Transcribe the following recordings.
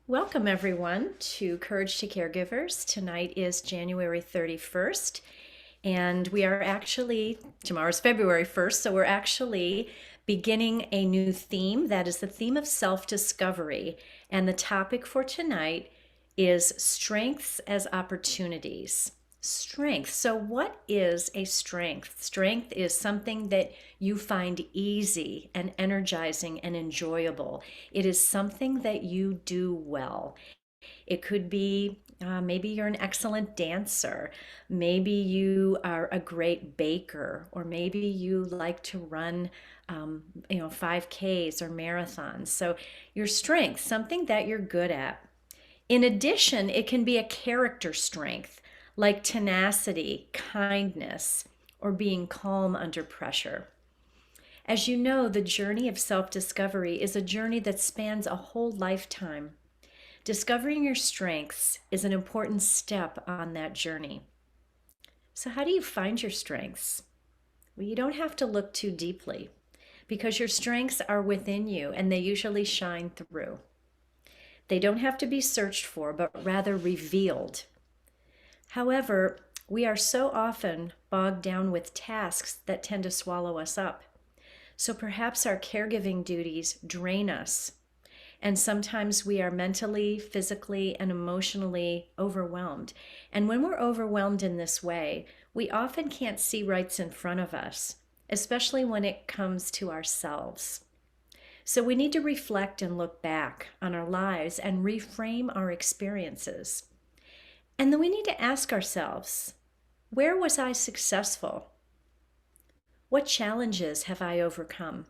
Welcome, everyone, to Courage to Caregivers. Tonight is January 31st, and tomorrow's February 1st, so we're actually beginning a new theme. That is the theme of self discovery. And the topic for tonight is strengths as opportunities. Strength. So, what is a strength? Strength is something that you find easy and energizing and enjoyable. It is something that you do well. It could be maybe you're an excellent dancer. Maybe you are a great baker, or maybe you like to run, 5Ks or marathons. So, your strength, something that you're good at. In addition, it can be a character strength like tenacity, kindness, or being calm under pressure. As you know, the journey of self discovery is a journey that spans a whole lifetime. Discovering your strengths is an important step on that journey. So, how do you find your strengths? Well, you don't have to look too deeply because your strengths are within you and they usually shine through. They don't have to be searched for, but rather revealed. However, we are so often bogged down with tasks that tend to swallow us up. So perhaps our caregiving duties drain us, and sometimes we are mentally, physically, and emotionally overwhelmed. And when we're overwhelmed in this way, we often can't see right in front of us, especially when it comes to ourselves. So we need to reflect and look back on our lives and reframe our experiences. And then we need to ask ourselves, where was I successful? What challenges have I overcome?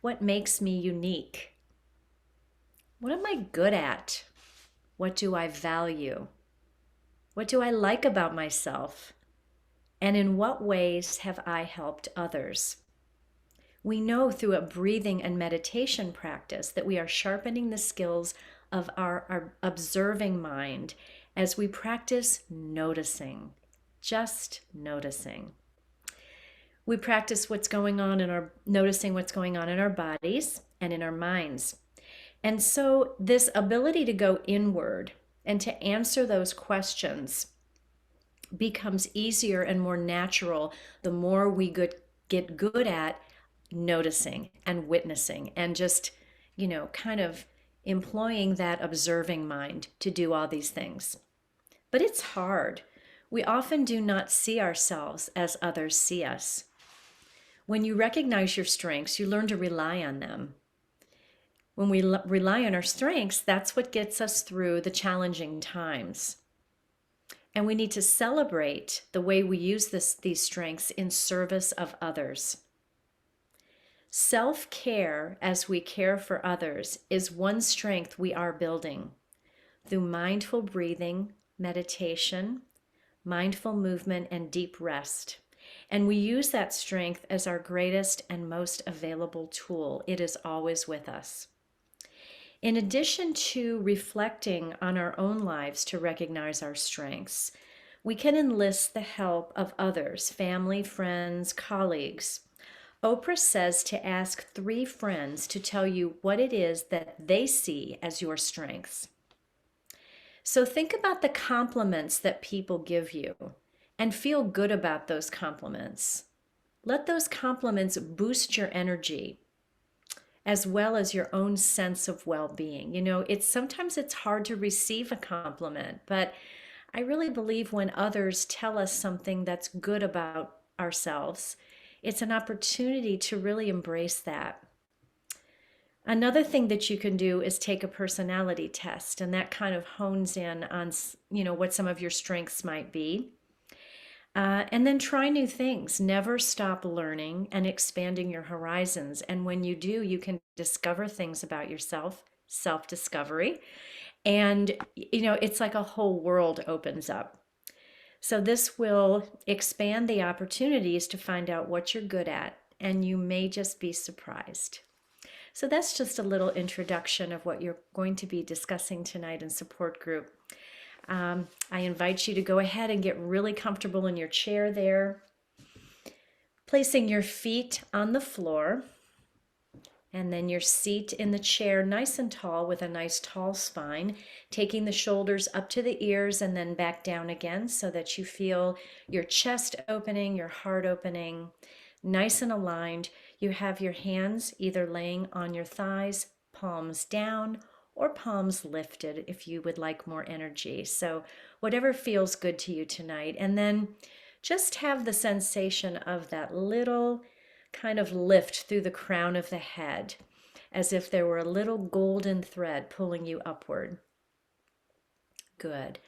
What makes me unique? What am I good at? What do I value? What do I like about myself? And in what ways have I helped others? We know through a breathing and meditation practice that we are sharpening the skills of our observing mind as we practice noticing, just noticing. We practice noticing what's going on in our bodies and in our minds. And so this ability to go inward and to answer those questions becomes easier and more natural the more we get good at noticing and witnessing and just, kind of employing that observing mind to do all these things. But it's hard. We often do not see ourselves as others see us. When you recognize your strengths, you learn to rely on them. When we rely on our strengths, that's what gets us through the challenging times. And we need to celebrate the way we use these strengths in service of others. Self-care as we care for others is one strength we are building through mindful breathing, meditation, mindful movement, and deep rest. And we use that strength as our greatest and most available tool. It is always with us. In addition to reflecting on our own lives to recognize our strengths, we can enlist the help of others, family, friends, colleagues. Oprah says to ask 3 friends to tell you what it is that they see as your strengths. So think about the compliments that people give you and feel good about those compliments. Let those compliments boost your energy as well as your own sense of well-being. Sometimes it's hard to receive a compliment, but I really believe when others tell us something that's good about ourselves, it's an opportunity to really embrace that. Another thing that you can do is take a personality test, and that kind of hones in on, what some of your strengths might be. And then try new things. Never stop learning and expanding your horizons. And when you do, you can discover things about yourself, self-discovery. And, it's like a whole world opens up. So this will expand the opportunities to find out what you're good at, and you may just be surprised. So that's just a little introduction of what you're going to be discussing tonight in support group. I invite you to go ahead and get really comfortable in your chair there, placing your feet on the floor, And then your seat in the chair, nice and tall with a nice tall spine, taking the shoulders up to the ears and then back down again so that you feel your chest opening, your heart opening, nice and aligned. You have your hands either laying on your thighs, palms down, or palms lifted if you would like more energy. So, whatever feels good to you tonight. And then just have the sensation of that little kind of lift through the crown of the head, as if there were a little golden thread pulling you upward. Good.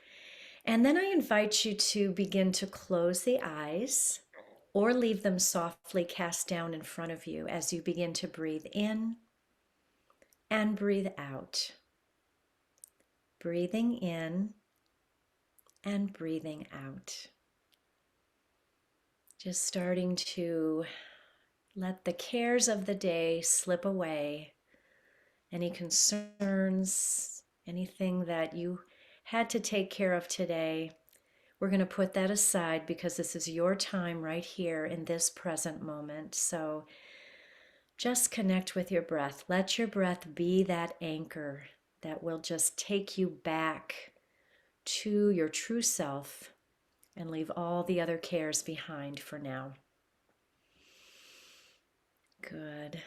And then I invite you to begin to close the eyes or leave them softly cast down in front of you as you begin to breathe in and breathe out. Breathing in and breathing out. Just starting to let the cares of the day slip away. Any concerns, anything that you had to take care of today, we're going to put that aside because this is your time right here in this present moment. So just connect with your breath. Let your breath be that anchor that will just take you back to your true self and leave all the other cares behind for now. Good.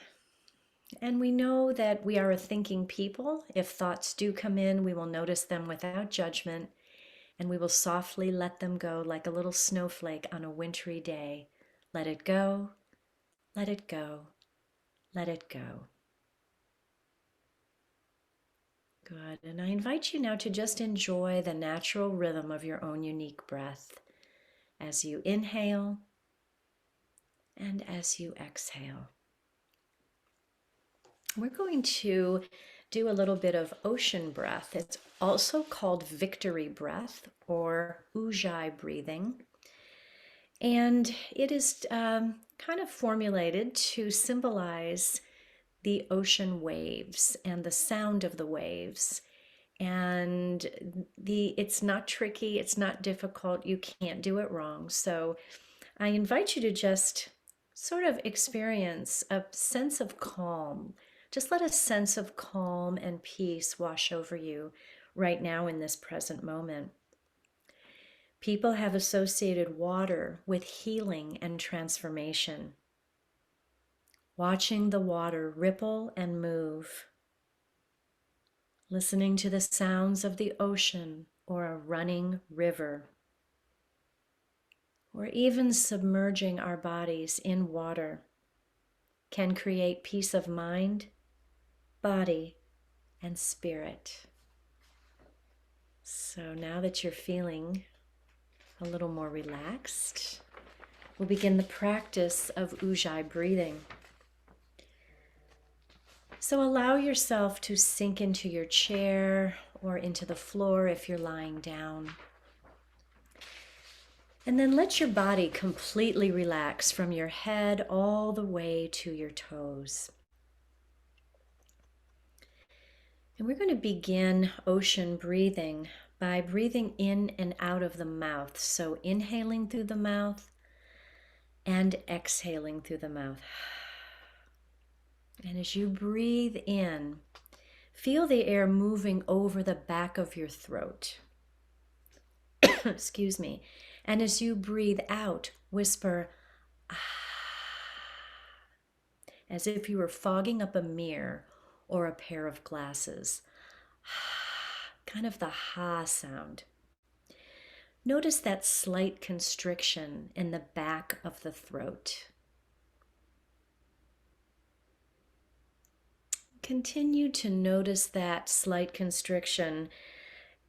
And we know that we are a thinking people. If thoughts do come in, we will notice them without judgment, and we will softly let them go like a little snowflake on a wintry day. Let it go, let it go, let it go. Good. And I invite you now to just enjoy the natural rhythm of your own unique breath as you inhale and as you exhale. We're going to do a little bit of ocean breath. It's also called victory breath or Ujjai breathing. And it is kind of formulated to symbolize the ocean waves and the sound of the waves. And it's not tricky, it's not difficult, you can't do it wrong. So I invite you to just sort of experience a sense of calm. Just let a sense of calm and peace wash over you right now in this present moment. People have associated water with healing and transformation. Watching the water ripple and move, listening to the sounds of the ocean or a running river, or even submerging our bodies in water can create peace of mind, body, and spirit. So now that you're feeling a little more relaxed, we'll begin the practice of Ujjai breathing. So allow yourself to sink into your chair or into the floor if you're lying down. And then let your body completely relax from your head all the way to your toes. And we're going to begin ocean breathing by breathing in and out of the mouth. So inhaling through the mouth and exhaling through the mouth. And as you breathe in, feel the air moving over the back of your throat. Excuse me. And as you breathe out, whisper, ah, as if you were fogging up a mirror or a pair of glasses. Kind of the ha sound. Notice that slight constriction in the back of the throat. Continue to notice that slight constriction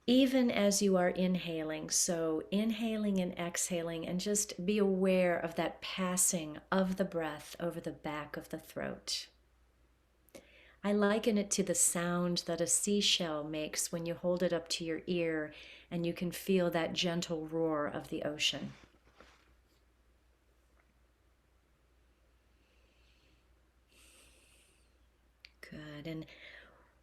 even as you are inhaling. So inhaling and exhaling, and just be aware of that passing of the breath over the back of the throat. I liken it to the sound that a seashell makes when you hold it up to your ear and you can feel that gentle roar of the ocean. Good. And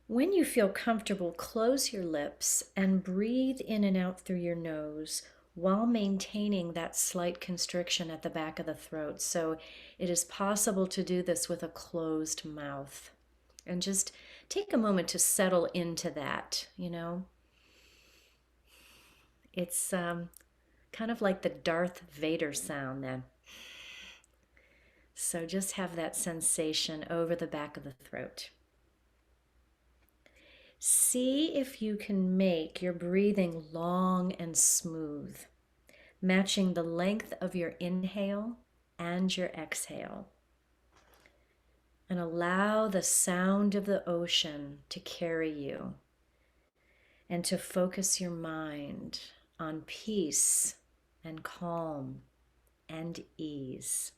when you feel comfortable, close your lips and breathe in and out through your nose while maintaining that slight constriction at the back of the throat. So it is possible to do this with a closed mouth. And just take a moment to settle into that, you know. It's kind of like the Darth Vader sound then. So just have that sensation over the back of the throat. See if you can make your breathing long and smooth, matching the length of your inhale and your exhale. And allow the sound of the ocean to carry you and to focus your mind on peace and calm and ease.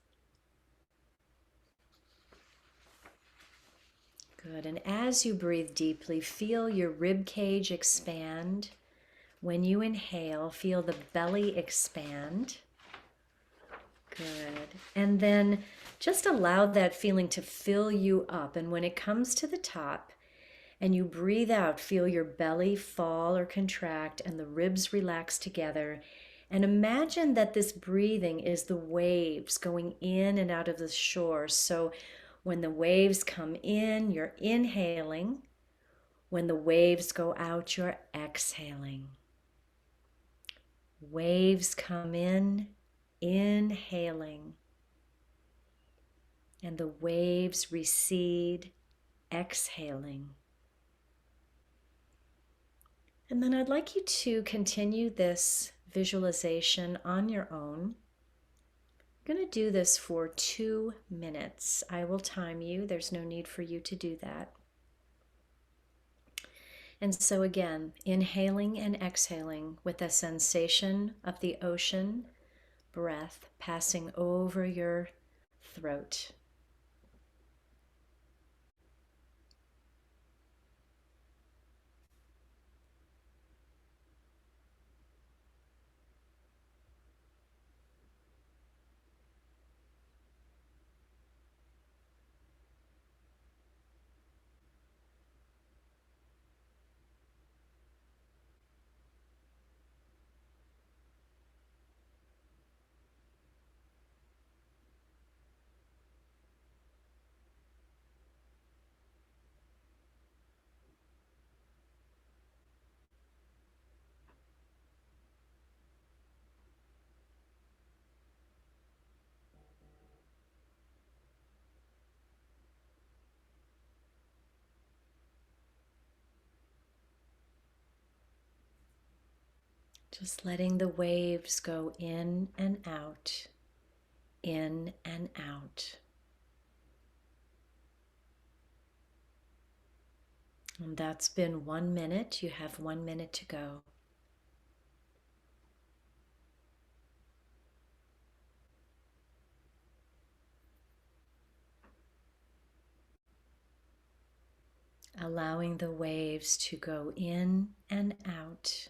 Good. And as you breathe deeply, feel your rib cage expand. When you inhale, feel the belly expand. Good. And then just allow that feeling to fill you up. And when it comes to the top and you breathe out, feel your belly fall or contract and the ribs relax together. And imagine that this breathing is the waves going in and out of the shore. So when the waves come in, you're inhaling. When the waves go out, you're exhaling. Waves come in, inhaling. And the waves recede, exhaling. And then I'd like you to continue this visualization on your own. I'm going to do this for 2 minutes. I will time you. There's no need for you to do that. And so again, inhaling and exhaling with a sensation of the ocean breath passing over your throat. Just letting the waves go in and out, in and out. And that's been 1 minute. You have 1 minute to go. Allowing the waves to go in and out,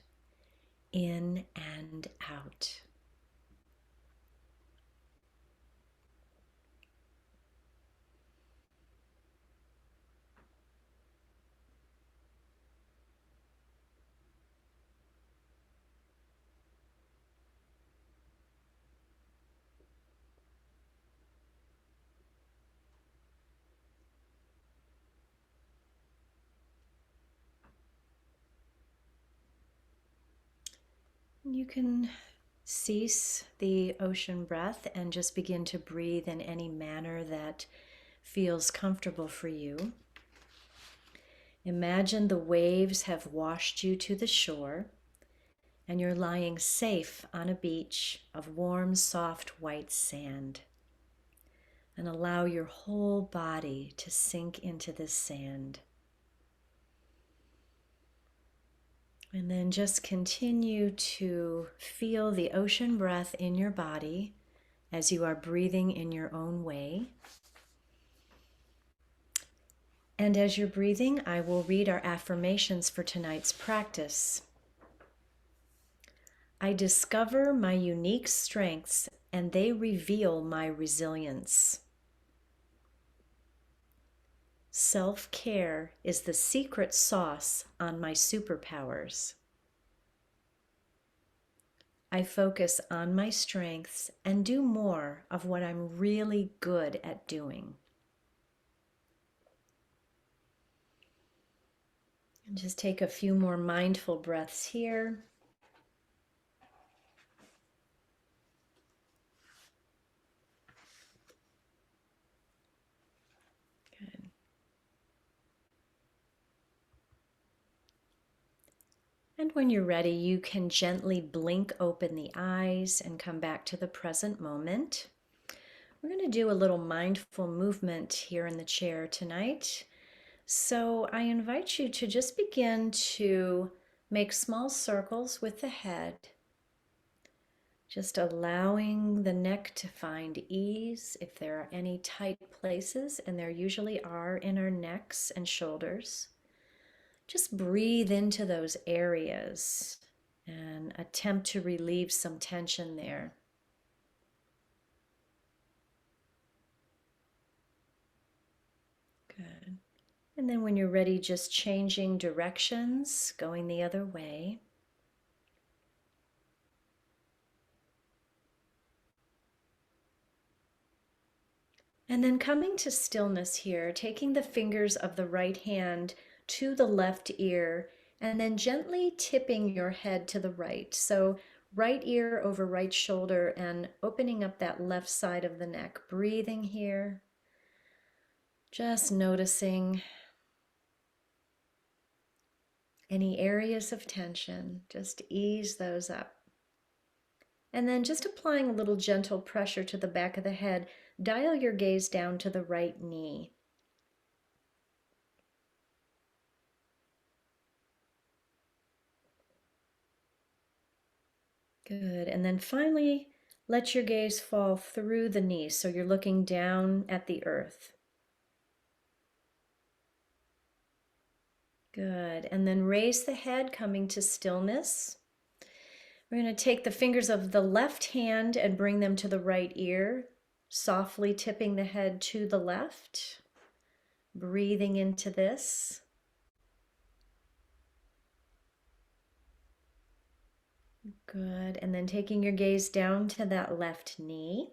in and out. You can cease the ocean breath and just begin to breathe in any manner that feels comfortable for you. Imagine the waves have washed you to the shore and you're lying safe on a beach of warm, soft, white sand. And allow your whole body to sink into this sand. And then just continue to feel the ocean breath in your body as you are breathing in your own way. And as you're breathing, I will read our affirmations for tonight's practice. I discover my unique strengths and they reveal my resilience. Self-care is the secret sauce on my superpowers. I focus on my strengths and do more of what I'm really good at doing. And just take a few more mindful breaths here. Good. And when you're ready, you can gently blink open the eyes and come back to the present moment. We're going to do a little mindful movement here in the chair tonight. So I invite you to just begin to make small circles with the head, just allowing the neck to find ease if there are any tight places, and there usually are in our necks and shoulders. Just breathe into those areas and attempt to relieve some tension there. Good. And then when you're ready, just changing directions, going the other way. And then coming to stillness here, taking the fingers of the right hand to the left ear, and then gently tipping your head to the right. So right ear over right shoulder and opening up that left side of the neck. Breathing here, just noticing any areas of tension, just ease those up. And then just applying a little gentle pressure to the back of the head, dial your gaze down to the right knee. Good. And then finally, let your gaze fall through the knees. So you're looking down at the earth. Good. And then raise the head, coming to stillness. We're going to take the fingers of the left hand and bring them to the right ear, softly tipping the head to the left. Breathing into this. Good. And then taking your gaze down to that left knee.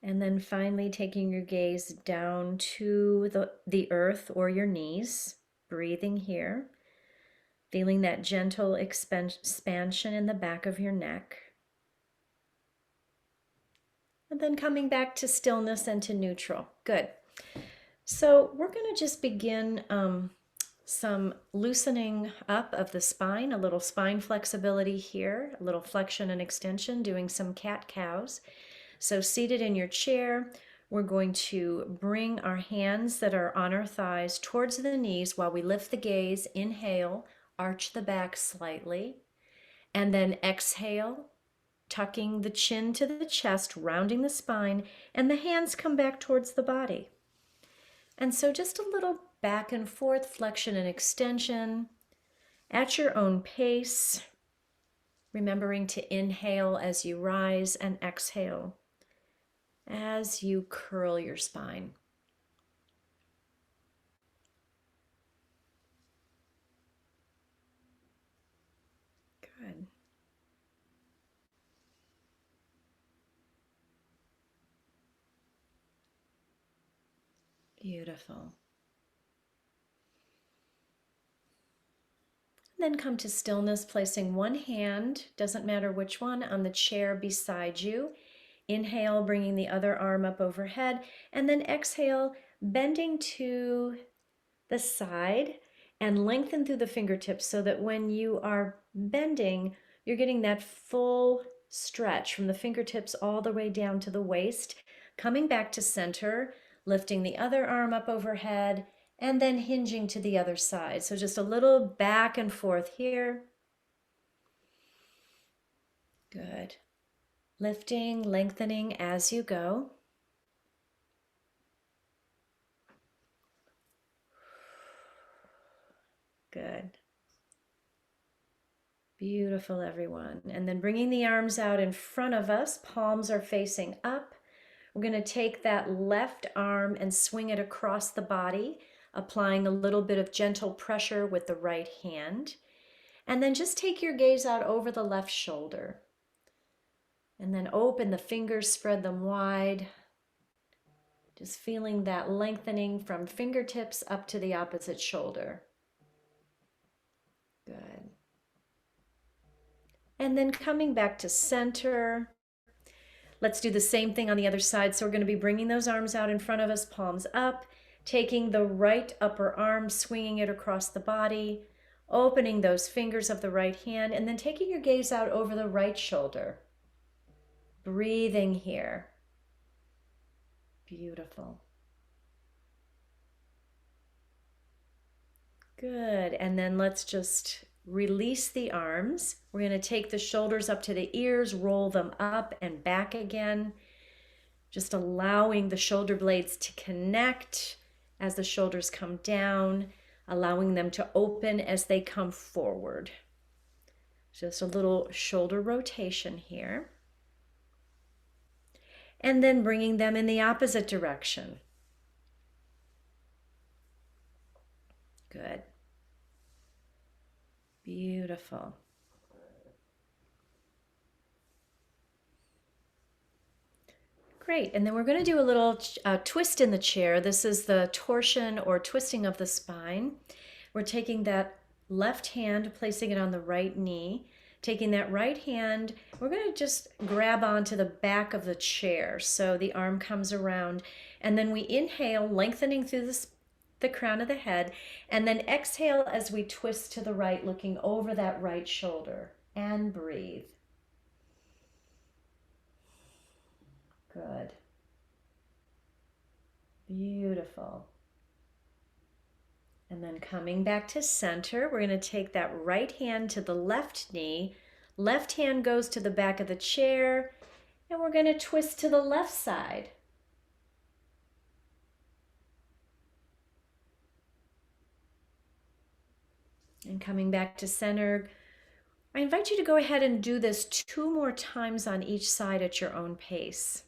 And then finally taking your gaze down to the earth or your knees. Breathing here. Feeling that gentle expansion in the back of your neck. And then coming back to stillness and to neutral. Good. So we're going to just begin some loosening up of the spine, a little spine flexibility here, a little flexion and extension, doing some cat-cows. So seated in your chair, we're going to bring our hands that are on our thighs towards the knees while we lift the gaze. Inhale, arch the back slightly, and then exhale, tucking the chin to the chest, rounding the spine, and the hands come back towards the body. And so just a little back and forth flexion and extension at your own pace, remembering to inhale as you rise and exhale as you curl your spine. Good. Beautiful. Then come to stillness, placing one hand, doesn't matter which one, on the chair beside you. Inhale, bringing the other arm up overhead, and then exhale, bending to the side and lengthen through the fingertips so that when you are bending, you're getting that full stretch from the fingertips all the way down to the waist. Coming back to center, lifting the other arm up overhead, and then hinging to the other side. So just a little back and forth here. Good. Lifting, lengthening as you go. Good. Beautiful, everyone. And then bringing the arms out in front of us, palms are facing up. We're going to take that left arm and swing it across the body, applying a little bit of gentle pressure with the right hand. And then just take your gaze out over the left shoulder. And then open the fingers, spread them wide. Just feeling that lengthening from fingertips up to the opposite shoulder. Good. And then coming back to center. Let's do the same thing on the other side. So we're going to be bringing those arms out in front of us, palms up, taking the right upper arm, swinging it across the body, opening those fingers of the right hand, and then taking your gaze out over the right shoulder. Breathing here. Beautiful. Good. And then let's just release the arms. We're going to take the shoulders up to the ears, roll them up and back again. Just allowing the shoulder blades to connect as the shoulders come down, allowing them to open as they come forward. Just a little shoulder rotation here. And then bringing them in the opposite direction. Good. Beautiful. Great. And then we're going to do a little twist in the chair. This is the torsion or twisting of the spine. We're taking that left hand, placing it on the right knee. Taking that right hand, we're going to just grab onto the back of the chair. So the arm comes around. And then we inhale, lengthening through the crown of the head. And then exhale as we twist to the right, looking over that right shoulder. And breathe. Good. Beautiful. And then coming back to center, we're going to take that right hand to the left knee. Left hand goes to the back of the chair, and we're going to twist to the left side. And coming back to center, I invite you to go ahead and do this 2 more times on each side at your own pace.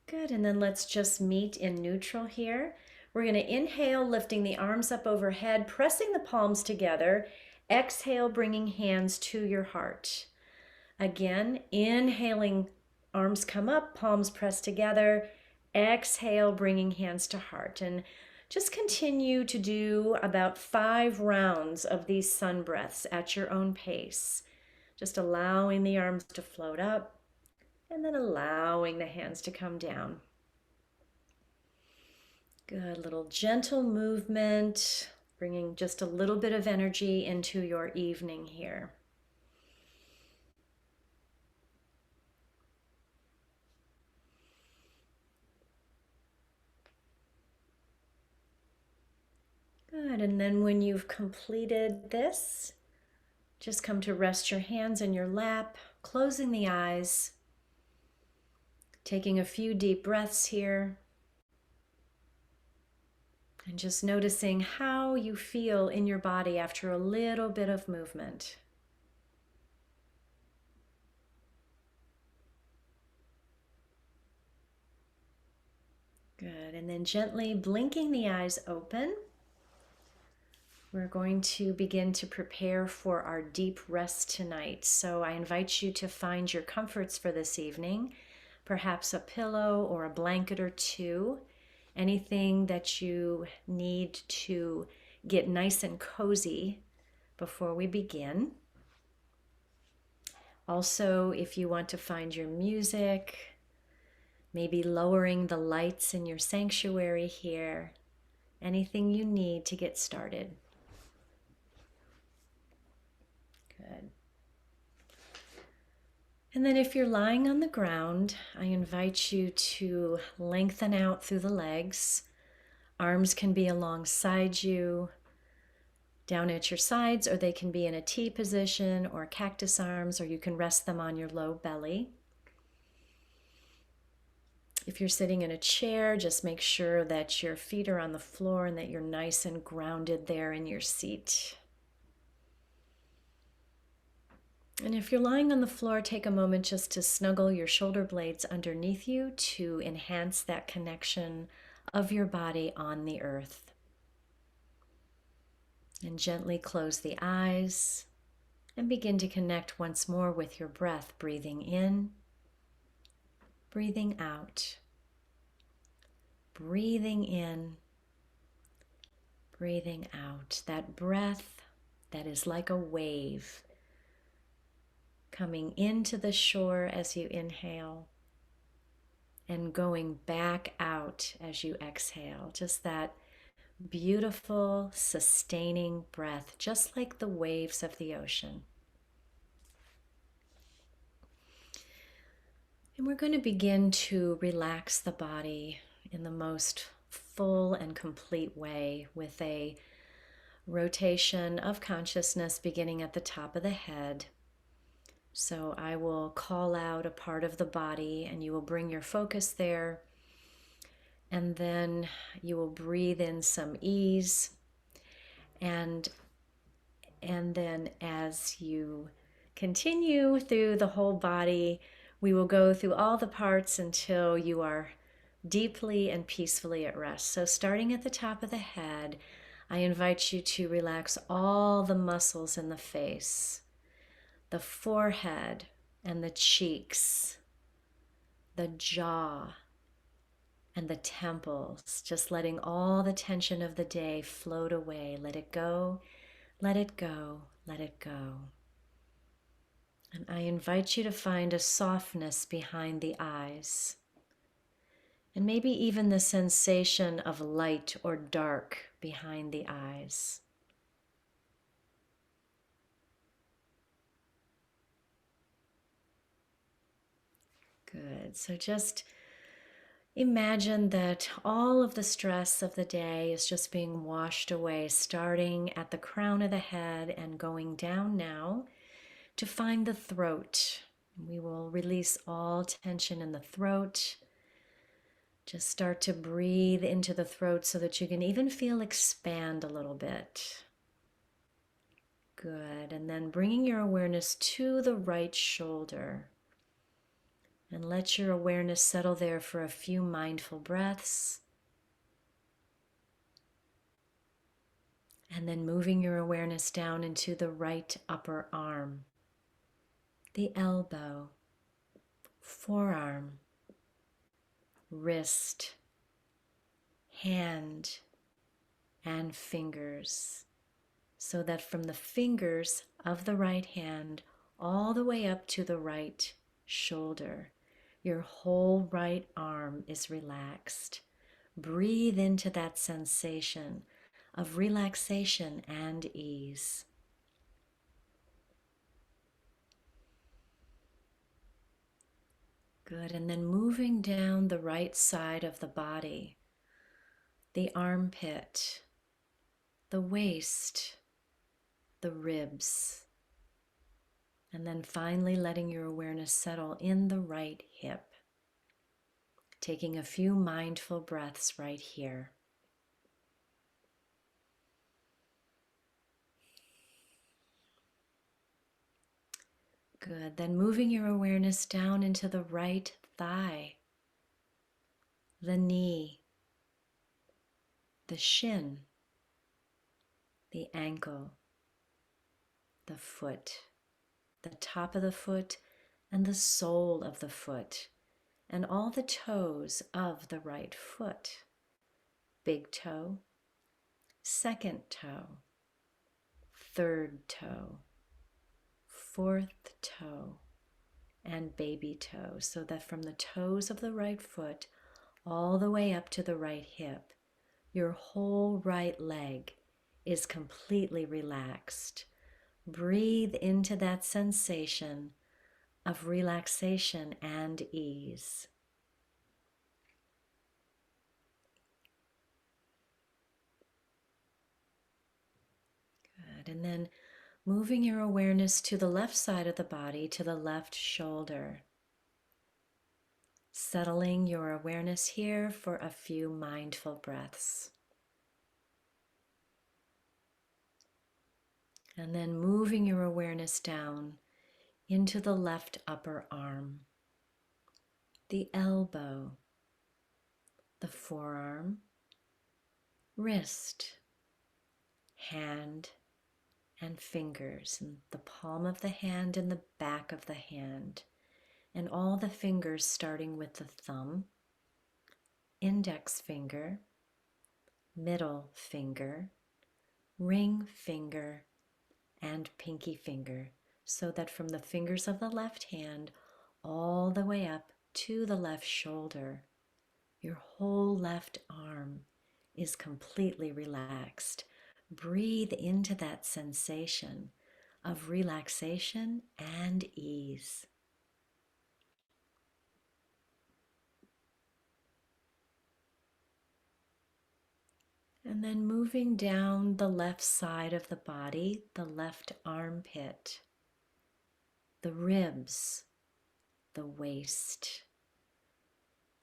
Good, and then let's just meet in neutral here. We're going to inhale, lifting the arms up overhead, pressing the palms together. Exhale, bringing hands to your heart. Again, inhaling, arms come up, palms press together. Exhale, bringing hands to heart. And just continue to do about 5 rounds of these sun breaths at your own pace. Just allowing the arms to float up. And then allowing the hands to come down. Good, little gentle movement, bringing just a little bit of energy into your evening here. Good, and then when you've completed this, just come to rest your hands in your lap, closing the eyes. Taking a few deep breaths here. And just noticing how you feel in your body after a little bit of movement. Good, and then gently blinking the eyes open. We're going to begin to prepare for our deep rest tonight. So I invite you to find your comforts for this evening. Perhaps a pillow or a blanket or 2, anything that you need to get nice and cozy before we begin. Also, if you want to find your music, maybe lowering the lights in your sanctuary here, anything you need to get started. Good. And then if you're lying on the ground, I invite you to lengthen out through the legs. Arms can be alongside you. down at your sides, or they can be in a T position or cactus arms, or you can rest them on your low belly. If you're sitting in a chair, just make sure that your feet are on the floor and that you're nice and grounded there in your seat. And if you're lying on the floor, take a moment just to snuggle your shoulder blades underneath you to enhance that connection of your body on the earth. And gently close the eyes and begin to connect once more with your breath, breathing in, breathing out, breathing in, breathing out. That breath that is like a wave coming into the shore as you inhale and going back out as you exhale. Just that beautiful, sustaining breath, just like the waves of the ocean. And we're going to begin to relax the body in the most full and complete way with a rotation of consciousness beginning at the top of the head. So I will call out a part of the body and you will bring your focus there. And then you will breathe in some ease. And then as you continue through the whole body, we will go through all the parts until you are deeply and peacefully at rest. So starting at the top of the head, I invite you to relax all the muscles in the face, the forehead and the cheeks, the jaw and the temples, just letting all the tension of the day float away. Let it go, let it go, let it go. And I invite you to find a softness behind the eyes. And maybe even the sensation of light or dark behind the eyes. Good. So just imagine that all of the stress of the day is just being washed away, starting at the crown of the head and going down now to find the throat. We will release all tension in the throat. Just start to breathe into the throat so that you can even feel expand a little bit. Good. And then bringing your awareness to the right shoulder. And let your awareness settle there for a few mindful breaths. And then moving your awareness down into the right upper arm, the elbow, forearm, wrist, hand, and fingers. So that from the fingers of the right hand all the way up to the right shoulder, your whole right arm is relaxed. Breathe into that sensation of relaxation and ease. Good, and then moving down the right side of the body, the armpit, the waist, the ribs, and then finally letting your awareness settle in the right hip. Taking a few mindful breaths right here. Good. Then moving your awareness down into the right thigh, the knee, the shin, the ankle, the foot, the top of the foot, and the sole of the foot, and all the toes of the right foot. Big toe, second toe, third toe, fourth toe, and baby toe, so that from the toes of the right foot all the way up to the right hip, your whole right leg is completely relaxed. Breathe into that sensation of relaxation and ease. And then moving your awareness to the left side of the body, to the left shoulder. Settling your awareness here for a few mindful breaths. And then moving your awareness down into the left upper arm, the elbow, the forearm, wrist, hand, and fingers, and the palm of the hand and the back of the hand, and all the fingers starting with the thumb, index finger, middle finger, ring finger, and pinky finger, so that from the fingers of the left hand all the way up to the left shoulder, your whole left arm is completely relaxed. Breathe into that sensation of relaxation and ease. And then moving down the left side of the body, the left armpit, the ribs, the waist,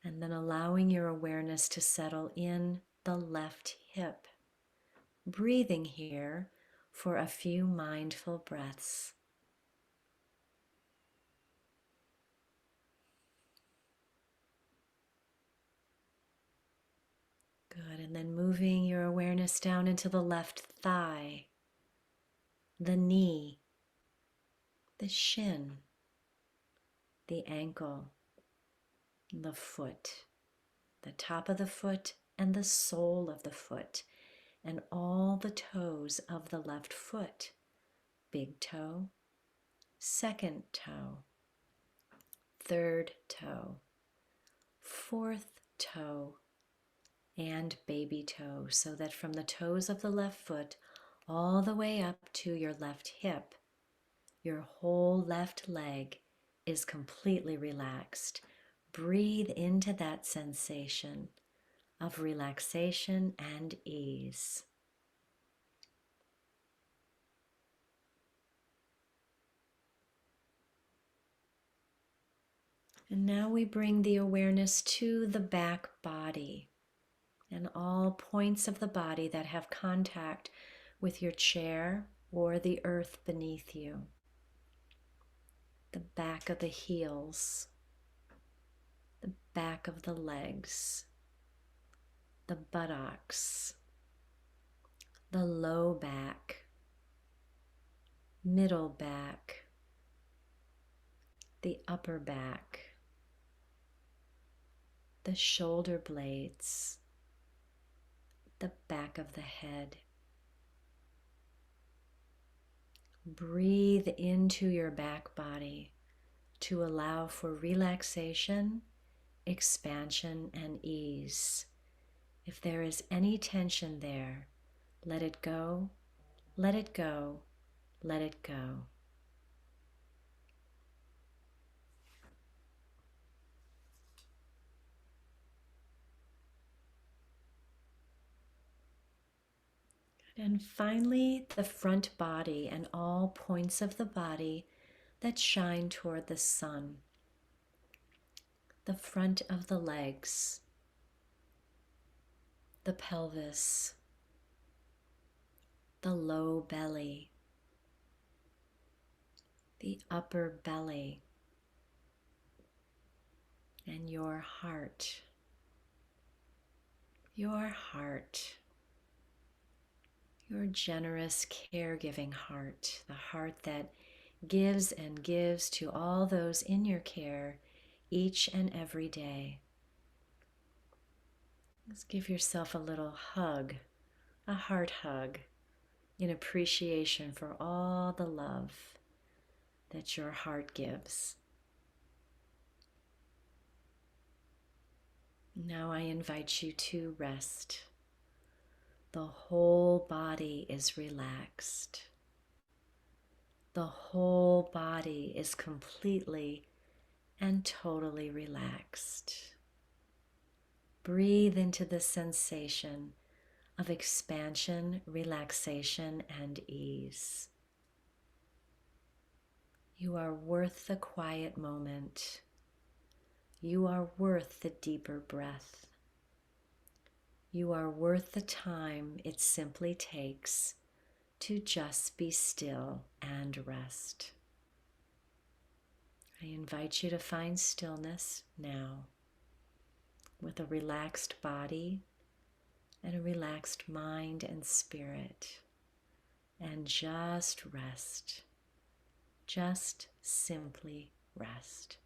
and then allowing your awareness to settle in the left hip. Breathing here for a few mindful breaths. Good, and then moving your awareness down into the left thigh, the knee, the shin, the ankle, the foot, the top of the foot and the sole of the foot, and all the toes of the left foot, big toe, second toe, third toe, fourth toe, and baby toe, so that from the toes of the left foot all the way up to your left hip, your whole left leg is completely relaxed. Breathe into that sensation of relaxation and ease. And now we bring the awareness to the back body and all points of the body that have contact with your chair or the earth beneath you. The back of the heels, the back of the legs, the buttocks, the low back, middle back, the upper back, the shoulder blades, the back of the head. Breathe into your back body to allow for relaxation, expansion, and ease. If there is any tension there, let it go, let it go, let it go. And finally, the front body and all points of the body that shine toward the sun. The front of the legs, the pelvis, the low belly, the upper belly, and your heart. Your heart. Your generous, caregiving heart, the heart that gives and gives to all those in your care each and every day. Just give yourself a little hug, a heart hug, in appreciation for all the love that your heart gives. Now I invite you to rest. The whole body is relaxed. The whole body is completely and totally relaxed. Breathe into the sensation of expansion, relaxation, and ease. You are worth the quiet moment. You are worth the deeper breath. You are worth the time it simply takes to just be still and rest. I invite you to find stillness now with a relaxed body and a relaxed mind and spirit, and just rest. Just simply rest.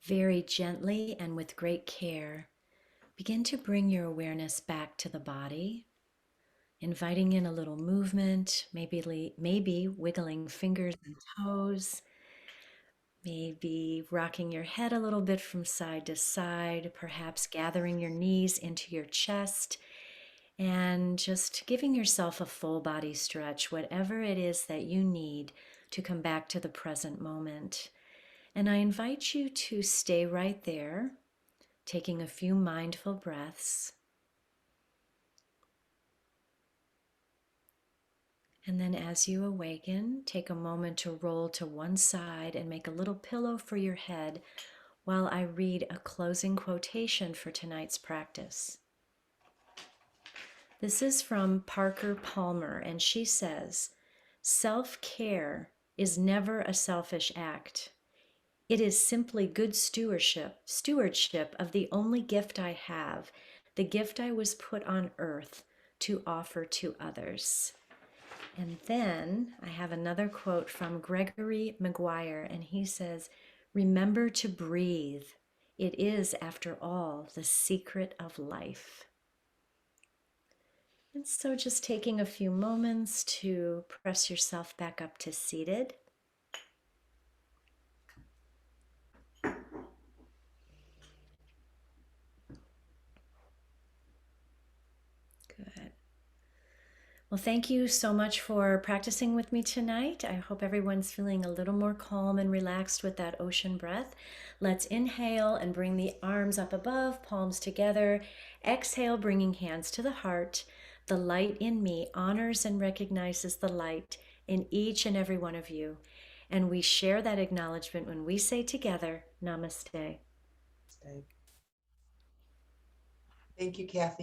Very gently and with great care, begin to bring your awareness back to the body, inviting in a little movement, maybe wiggling fingers and toes, maybe rocking your head a little bit from side to side, perhaps gathering your knees into your chest, and just giving yourself a full body stretch, whatever it is that you need to come back to the present moment. And I invite you to stay right there, taking a few mindful breaths. And then as you awaken, take a moment to roll to one side and make a little pillow for your head while I read a closing quotation for tonight's practice. This is from Parker Palmer, and she says, "Self-care is never a selfish act. It is simply good stewardship of the only gift I have, the gift I was put on earth to offer to others." And then I have another quote from Gregory Maguire, and he says, "Remember to breathe. It is, after all, the secret of life." And so just taking a few moments to press yourself back up to seated. Good. Well, thank you so much for practicing with me tonight. I hope everyone's feeling a little more calm and relaxed with that ocean breath. Let's inhale and bring the arms up above, palms together. Exhale, bringing hands to the heart. The light in me honors and recognizes the light in each and every one of you. And we share that acknowledgement when we say together, Namaste. Thank you, Kathy.